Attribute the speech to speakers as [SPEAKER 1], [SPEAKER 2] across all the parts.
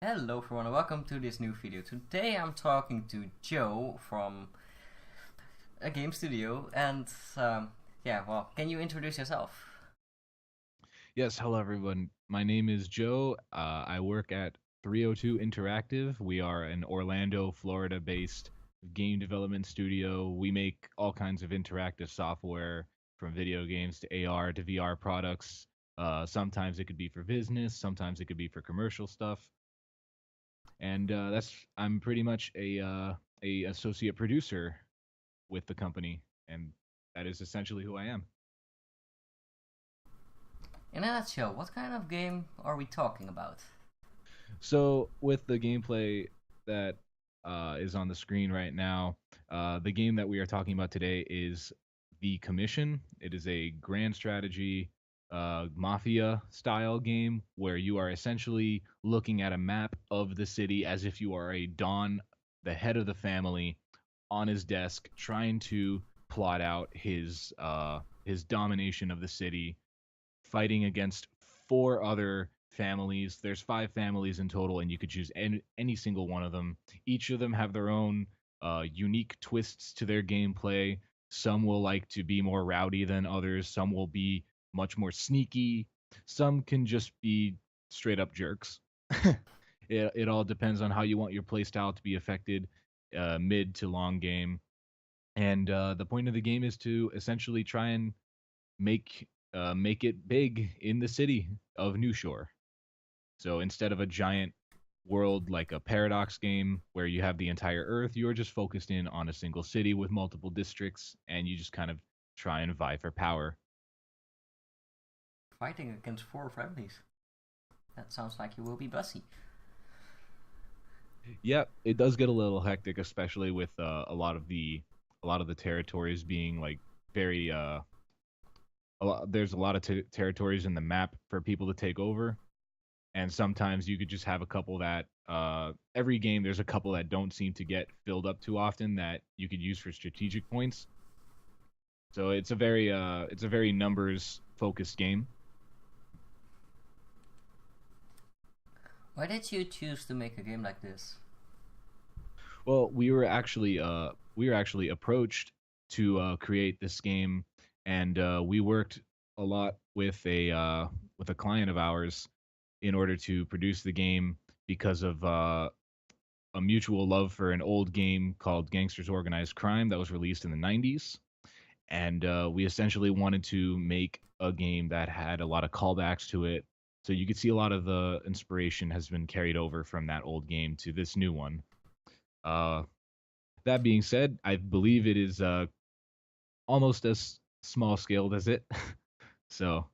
[SPEAKER 1] Hello everyone and welcome to this new video. Today I'm talking to Joe from a game studio and can you introduce yourself?
[SPEAKER 2] Yes, hello everyone. My name is Joe. I work at 302 Interactive. We are an Orlando, Florida-based game development studio. We make all kinds of interactive software from video games to AR to VR products. Sometimes it could be for business, sometimes it could be for commercial stuff. And that's I'm pretty much a associate producer with the company, and that is essentially who I am.
[SPEAKER 1] In a nutshell, what kind of game are we talking about?
[SPEAKER 2] So with the gameplay that is on the screen right now, the game that we are talking about today is the Commission. It is a grand strategy mafia style game where you are essentially looking at a map of the city as if you are a Don, the head of the family, on his desk trying to plot out his domination of the city, fighting against four other families. There's five families in total, and you could choose any single one of them. Each of them have their own unique twists to their gameplay. Some will like to be more rowdy than others. Some will be much more sneaky. Some can just be straight up jerks. It all depends on how you want your playstyle to be affected, mid to long game. And the point of the game is to essentially try and make it big in the city of New Shore. So instead of a giant world like a Paradox game where you have the entire Earth, you're just focused in on a single city with multiple districts, and you just kind of try and vie for power.
[SPEAKER 1] Fighting against four families. That sounds like you will be bossy.
[SPEAKER 2] Yeah, it does get a little hectic, especially with a lot of the territories being like very there's a lot of territories in the map for people to take over, and sometimes you could just have a couple that every game there's a couple that don't seem to get filled up too often that you could use for strategic points. So it's a very numbers focused game.
[SPEAKER 1] Why did you choose to make a game like this?
[SPEAKER 2] Well, we were actually approached to create this game, and we worked a lot with a client of ours in order to produce the game because of a mutual love for an old game called Gangsters Organized Crime that was released in the 90s. And we essentially wanted to make a game that had a lot of callbacks to it. So you could see a lot of the inspiration has been carried over from that old game to this new one. Uh, that being said, I believe it is almost as small scaled as it. So,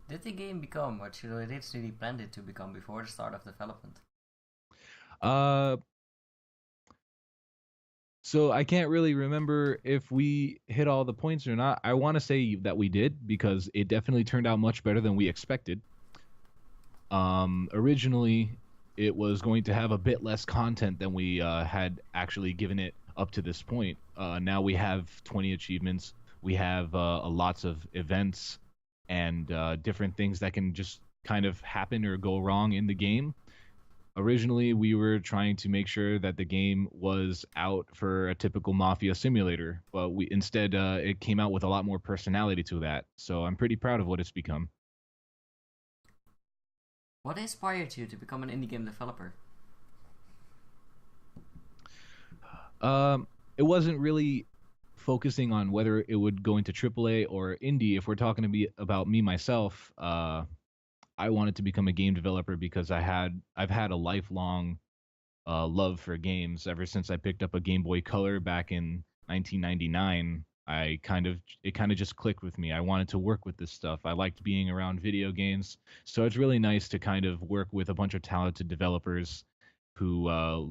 [SPEAKER 1] Did the game become what you originally planned it to become before the start of development?
[SPEAKER 2] uh, so I can't really remember if we hit all the points or not. I want to say that we did because it definitely turned out much better than we expected. Originally, it was going to have a bit less content than we had actually given it up to this point. Now we have 20 achievements. We have lots of events and different things that can just kind of happen or go wrong in the game. Originally, we were trying to make sure that the game was out for a typical mafia simulator, but we instead it came out with a lot more personality to that. So I'm pretty proud of what it's become.
[SPEAKER 1] What inspired you to become an indie game developer?
[SPEAKER 2] It wasn't really focusing on whether it would go into AAA or indie. If we're talking to be about me myself, I wanted to become a game developer because I've had a lifelong love for games ever since I picked up a Game Boy Color back in 1999. It kind of just clicked with me. I wanted to work with this stuff. I liked being around video games, so it's really nice to kind of work with a bunch of talented developers who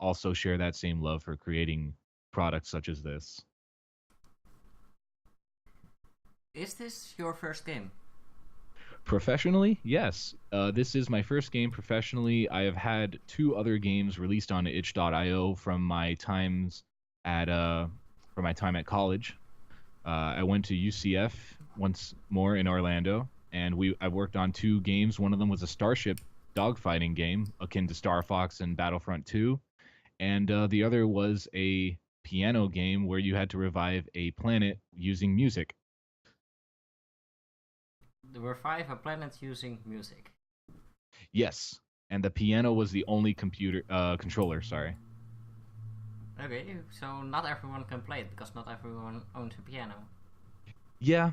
[SPEAKER 2] also share that same love for creating products such as this.
[SPEAKER 1] Is this your first game?
[SPEAKER 2] Professionally, yes. This is my first game professionally. I have had two other games released on itch.io at from my time at college. I went to UCF once more in Orlando, and I worked on 2 games. One of them was a starship dogfighting game akin to Star Fox and Battlefront 2, and the other was a piano game where you had to revive a planet using music.
[SPEAKER 1] Revive a planet using music.
[SPEAKER 2] Yes, and the piano was the only computer controller. Sorry.
[SPEAKER 1] Okay, so not everyone can play it because not everyone owns a piano.
[SPEAKER 2] Yeah.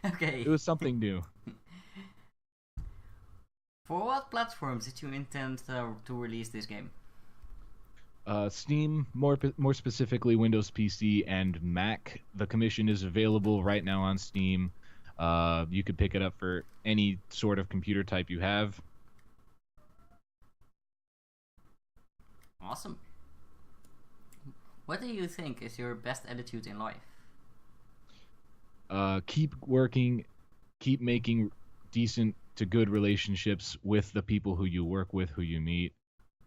[SPEAKER 1] Okay.
[SPEAKER 2] It was something new.
[SPEAKER 1] For what platforms did you intend to release this game?
[SPEAKER 2] Steam, more specifically Windows PC and Mac. The commission is available right now on Steam. You could pick it up for any sort of computer type you have.
[SPEAKER 1] Awesome. What do you think is your best attitude in life?
[SPEAKER 2] Keep working, keep making decent to good relationships with the people who you work with, who you meet,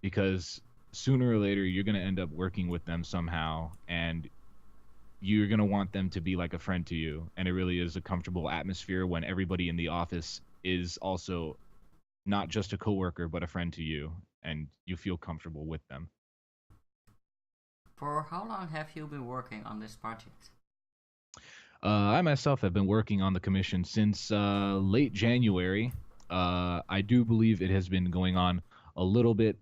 [SPEAKER 2] because sooner or later you're going to end up working with them somehow, and you're going to want them to be like a friend to you. And it really is a comfortable atmosphere when everybody in the office is also not just a coworker but a friend to you, and you feel comfortable with them.
[SPEAKER 1] For how long have you been working on this project?
[SPEAKER 2] I myself have been working on the commission since late January. I do believe it has been going on a little bit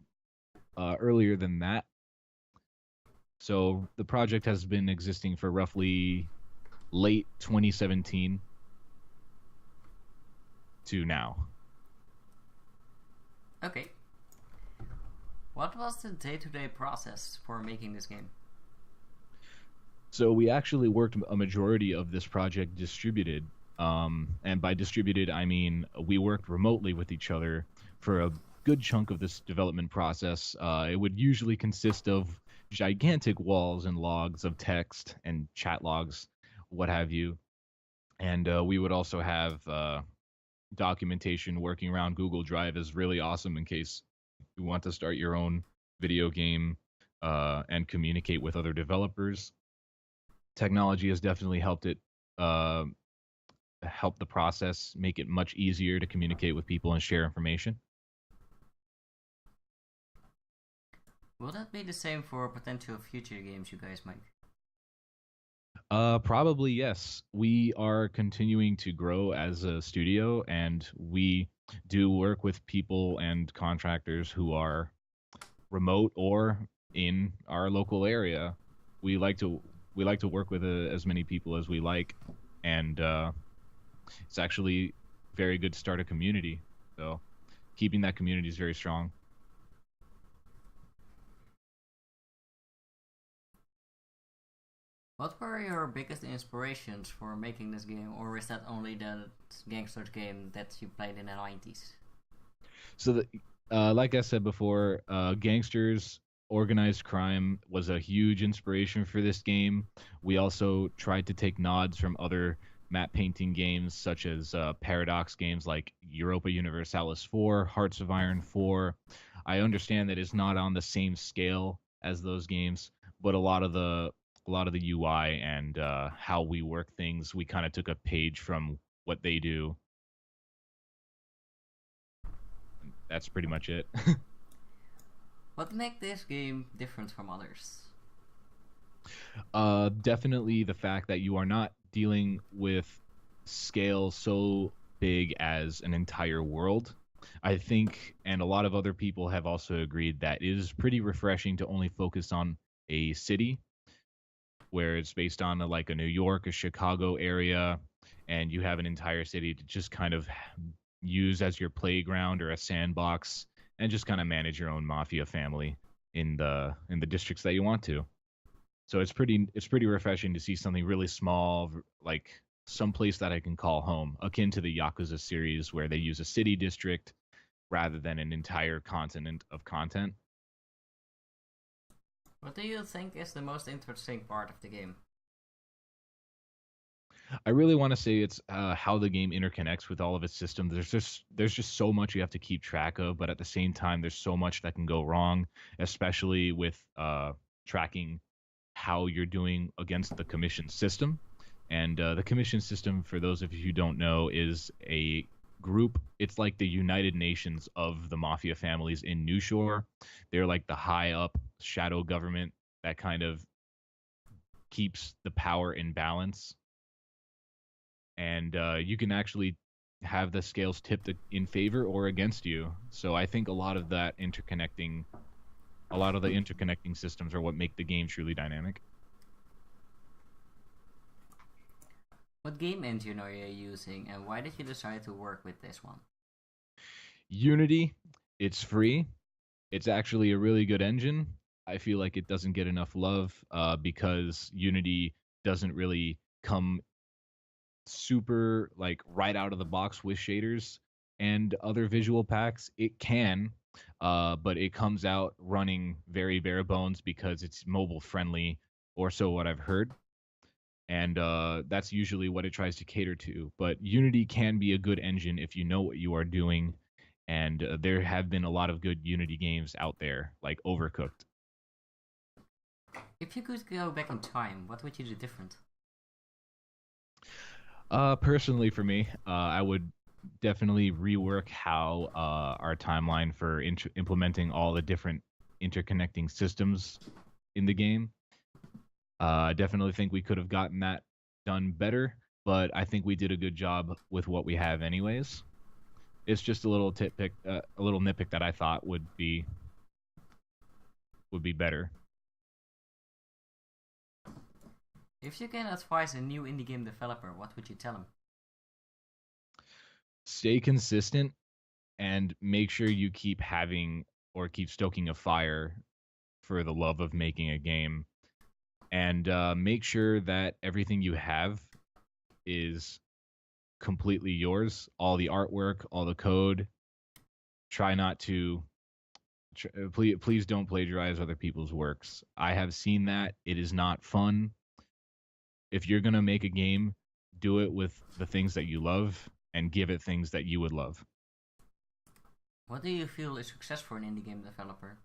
[SPEAKER 2] earlier than that. So the project has been existing for roughly late 2017 to now.
[SPEAKER 1] Okay. What was the day-to-day process for making this game?
[SPEAKER 2] So we actually worked a majority of this project distributed. And by distributed, I mean we worked remotely with each other for a good chunk of this development process. It would usually consist of gigantic walls and logs of text and chat logs, what have you. And we would also have documentation working around Google Drive is really awesome in case you want to start your own video game and communicate with other developers. Technology has definitely helped it help the process, make it much easier to communicate with people and share information.
[SPEAKER 1] Will that be the same for potential future games you guys make?
[SPEAKER 2] Probably yes. We are continuing to grow as a studio, and we do work with people and contractors who are remote or in our local area. We like to work with as many people as we like, and it's actually very good to start a community. So keeping that community is very strong.
[SPEAKER 1] What were your biggest inspirations for making this game, or is that only the gangsters game that you played in the 90s?
[SPEAKER 2] So, like I said before, gangsters, organized crime was a huge inspiration for this game. We also tried to take nods from other map painting games, such as Paradox games like Europa Universalis 4, Hearts of Iron 4. I understand that it's not on the same scale as those games, but a lot of the UI and how we work things, we kind of took a page from what they do. That's pretty much it.
[SPEAKER 1] What makes this game different from others?
[SPEAKER 2] Definitely the fact that you are not dealing with scale so big as an entire world. I think, and a lot of other people have also agreed, that it is pretty refreshing to only focus on a city, where it's based on like a New York, a Chicago area, and you have an entire city to just kind of use as your playground or a sandbox, and just kind of manage your own mafia family in the districts that you want to. So it's pretty refreshing to see something really small, like some place that I can call home, akin to the Yakuza series, where they use a city district rather than an entire continent of content.
[SPEAKER 1] What do you think is the most interesting part of the game?
[SPEAKER 2] I really want to say it's how the game interconnects with all of its systems. There's just so much you have to keep track of, but at the same time, there's so much that can go wrong, especially with tracking how you're doing against the commission system. And the commission system, for those of you who don't know, is a group. It's like the United Nations of the mafia families in New Shore. They're like the high up shadow government that kind of keeps the power in balance. And you can actually have the scales tipped in favor or against you. So I think a lot of the interconnecting systems are what make the game truly dynamic.
[SPEAKER 1] What game engine are you using, and why did you decide to work with this one?
[SPEAKER 2] Unity, it's free. It's actually a really good engine. I feel like it doesn't get enough love because Unity doesn't really come super like right out of the box with shaders and other visual packs. It can, but it comes out running very bare bones because it's mobile friendly, or so what I've heard. And that's usually what it tries to cater to. But Unity can be a good engine if you know what you are doing, and there have been a lot of good Unity games out there, like Overcooked.
[SPEAKER 1] If you could go back in time, what would you do different?
[SPEAKER 2] Personally, for me, I would definitely rework how our timeline for implementing all the different interconnecting systems in the game. I definitely think we could have gotten that done better, but I think we did a good job with what we have, anyways. It's just a little nitpick that I thought would be better.
[SPEAKER 1] If you can advise a new indie game developer, what would you tell him?
[SPEAKER 2] Stay consistent and make sure you keep stoking a fire for the love of making a game, and make sure that everything you have is completely yours. All the artwork, all the code. Try not to. Please don't plagiarize other people's works. I have seen that. It is not fun. If you're gonna make a game, do it with the things that you love and give it things that you would love.
[SPEAKER 1] What do you feel is success for an indie game developer?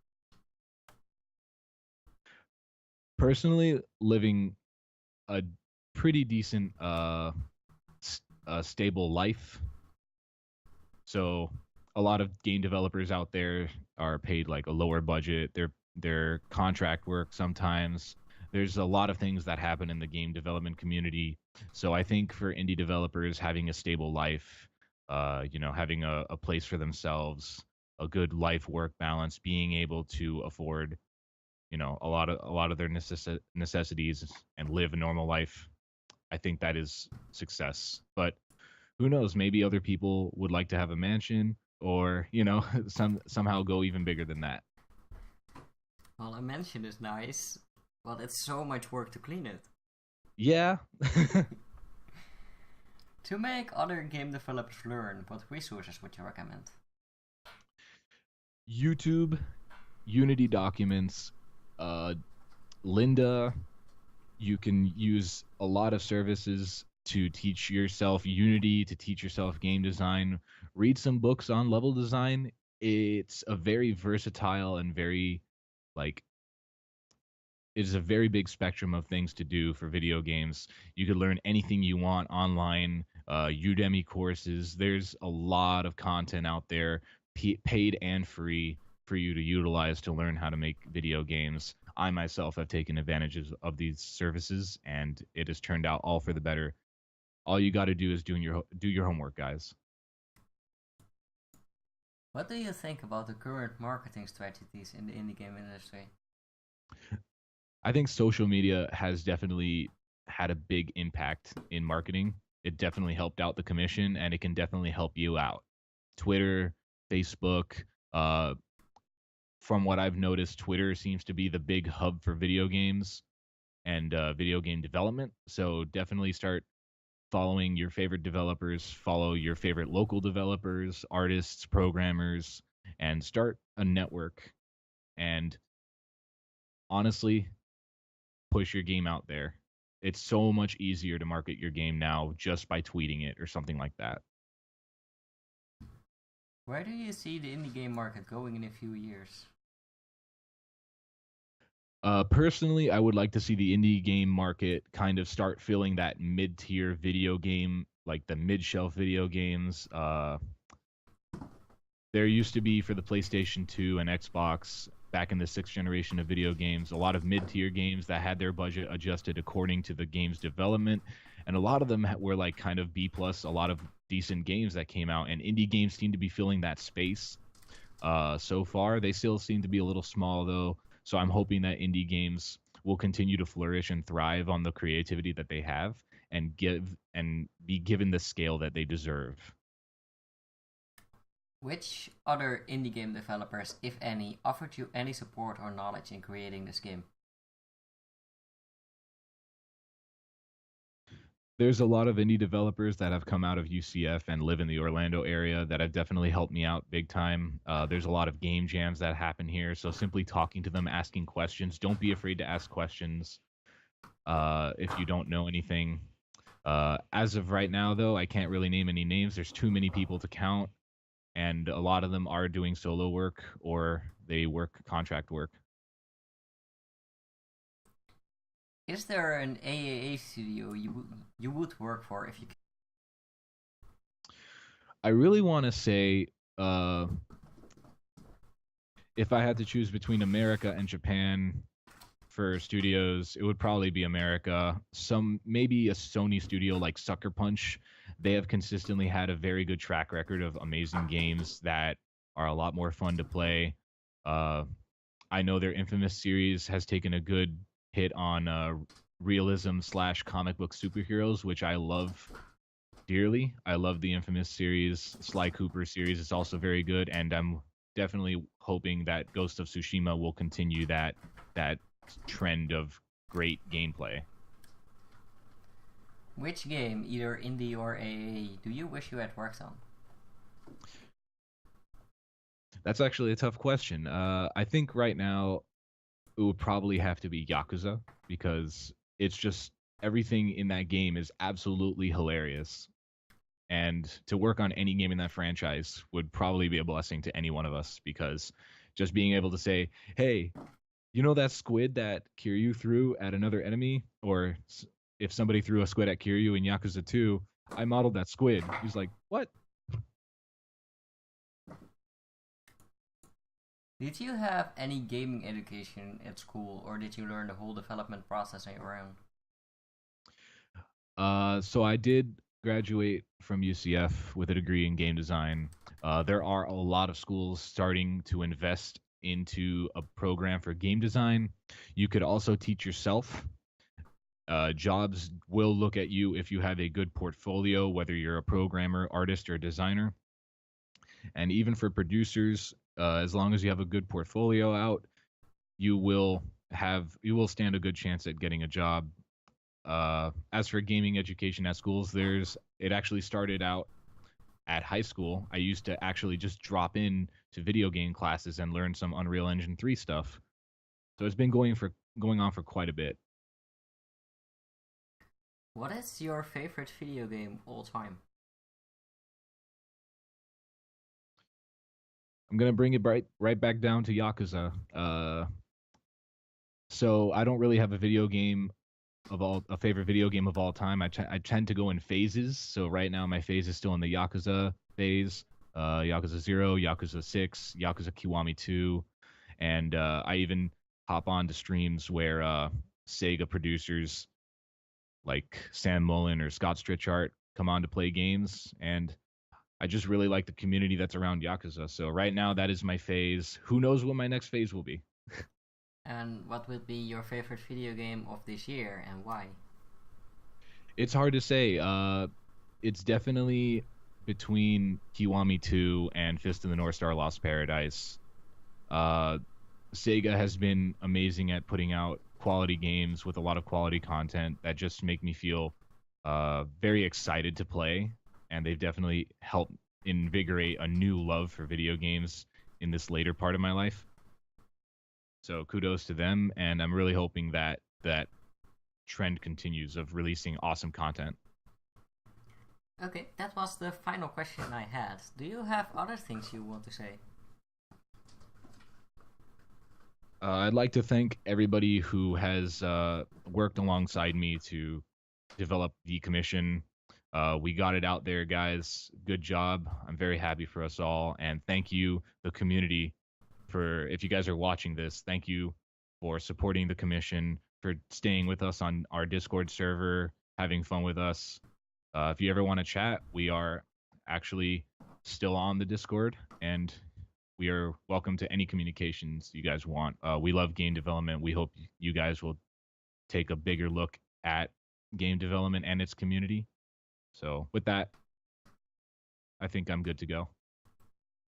[SPEAKER 2] Personally, living a pretty decent, stable life. So a lot of game developers out there are paid like a lower budget. They're contract work sometimes. There's a lot of things that happen in the game development community. So I think for indie developers, having a stable life, having a place for themselves, a good life work balance, being able to afford, a lot of their necessities and live a normal life. I think that is success. But who knows? Maybe other people would like to have a mansion, or somehow go even bigger than that.
[SPEAKER 1] Well, a mansion is nice, but it's so much work to clean it.
[SPEAKER 2] Yeah.
[SPEAKER 1] To make other game developers learn, what resources would you recommend?
[SPEAKER 2] YouTube, Unity documents, uh, Linda. You can use a lot of services to teach yourself Unity, to teach yourself game design. Read some books on level design. It's a very versatile and very like it is a very big spectrum of things to do for video games. You could learn anything you want online, Udemy courses. There's a lot of content out there, paid and free, for you to utilize to learn how to make video games. I myself have taken advantages of these services, and it has turned out all for the better. All you got to do is do your homework, guys.
[SPEAKER 1] What do you think about the current marketing strategies in the indie game industry?
[SPEAKER 2] I think social media has definitely had a big impact in marketing. It definitely helped out the commission, and it can definitely help you out. Twitter, Facebook. From what I've noticed, Twitter seems to be the big hub for video games and video game development. So definitely start following your favorite developers, follow your favorite local developers, artists, programmers, and start a network. And honestly, push your game out there. It's so much easier to market your game now just by tweeting it or something like that.
[SPEAKER 1] Where do you see the indie game market going in a few years?
[SPEAKER 2] Personally, I would like to see the indie game market kind of start filling that mid-tier video game, like the mid-shelf video games. There used to be for the PlayStation 2 and Xbox back in the sixth generation of video games, a lot of mid-tier games that had their budget adjusted according to the game's development, and a lot of them were like kind of B plus. A lot of decent games that came out, and indie games seem to be filling that space. So far, they still seem to be a little small though. So I'm hoping that indie games will continue to flourish and thrive on the creativity that they have and be given the scale that they deserve.
[SPEAKER 1] Which other indie game developers, if any, offered you any support or knowledge in creating this game?
[SPEAKER 2] There's a lot of indie developers that have come out of UCF and live in the Orlando area that have definitely helped me out big time. There's a lot of game jams that happen here, so simply talking to them, asking questions. Don't be afraid to ask questions if you don't know anything. As of right now, though, I can't really name any names. There's too many people to count, and a lot of them are doing solo work or they work contract work.
[SPEAKER 1] Is there an AAA studio you would work for if you could?
[SPEAKER 2] I really want to say if I had to choose between America and Japan for studios, it would probably be America. Maybe a Sony studio like Sucker Punch. They have consistently had a very good track record of amazing games that are a lot more fun to play. I know their Infamous series has taken a good hit on realism / comic book superheroes, which I love dearly. I love the Infamous series. Sly Cooper series is also very good, and I'm definitely hoping that Ghost of Tsushima will continue that trend of great gameplay.
[SPEAKER 1] Which game, either indie or AAA, do you wish you had worked on?
[SPEAKER 2] That's actually a tough question. I think right now it would probably have to be Yakuza because it's just everything in that game is absolutely hilarious. And to work on any game in that franchise would probably be a blessing to any one of us because just being able to say, hey, you know that squid that Kiryu threw at another enemy? Or if somebody threw a squid at Kiryu in Yakuza 2, I modeled that squid. He's like, what?
[SPEAKER 1] Did you have any gaming education at school, or did you learn the whole development process on your own?
[SPEAKER 2] So I did graduate from UCF with a degree in game design. There are a lot of schools starting to invest into a program for game design. You could also teach yourself. Jobs will look at you if you have a good portfolio, whether you're a programmer, artist, or designer. And even for producers, as long as you have a good portfolio out, you will stand a good chance at getting a job. As for gaming education at schools, it actually started out at high school. I used to actually just drop in to video game classes and learn some Unreal Engine 3 stuff. So it's been going on for quite a bit.
[SPEAKER 1] What is your favorite video game all time?
[SPEAKER 2] I'm gonna bring it right back down to Yakuza. So I don't really have a favorite video game of all time. I tend to go in phases. So right now my phase is still in the Yakuza phase. Yakuza 0, Yakuza 6, Yakuza Kiwami 2, and I even hop on to streams where Sega producers like Sam Mullen or Scott Strichart come on to play games, and I just really like the community that's around Yakuza. So right now that is my phase. Who knows what my next phase will be?
[SPEAKER 1] And what will be your favorite video game of this year and why?
[SPEAKER 2] It's hard to say. It's definitely between Kiwami 2 and Fist of the North Star Lost Paradise. Sega has been amazing at putting out quality games with a lot of quality content that just make me feel very excited to play, and they've definitely helped invigorate a new love for video games in this later part of my life. So kudos to them, and I'm really hoping that trend continues of releasing awesome content.
[SPEAKER 1] Okay, that was the final question I had. Do you have other things you want to say?
[SPEAKER 2] I'd like to thank everybody who has worked alongside me to develop the commission. We got it out there, guys. Good job. I'm very happy for us all. And thank you, the community, for if you guys are watching this, thank you for supporting the commission, for staying with us on our Discord server, having fun with us. If you ever want to chat, we are actually still on the Discord, and we are welcome to any communications you guys want. We love game development. We hope you guys will take a bigger look at game development and its community. So with that, I think I'm good to go.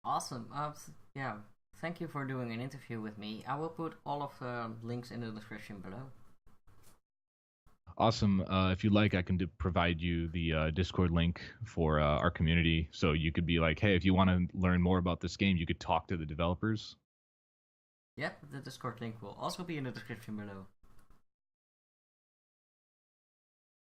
[SPEAKER 1] Awesome. Yeah, thank you for doing an interview with me. I will put all of the links in the description below.
[SPEAKER 2] Awesome. If you'd like, I can provide you the Discord link for our community. So you could be like, hey, if you want to learn more about this game, you could talk to the developers.
[SPEAKER 1] Yeah, the Discord link will also be in the description below.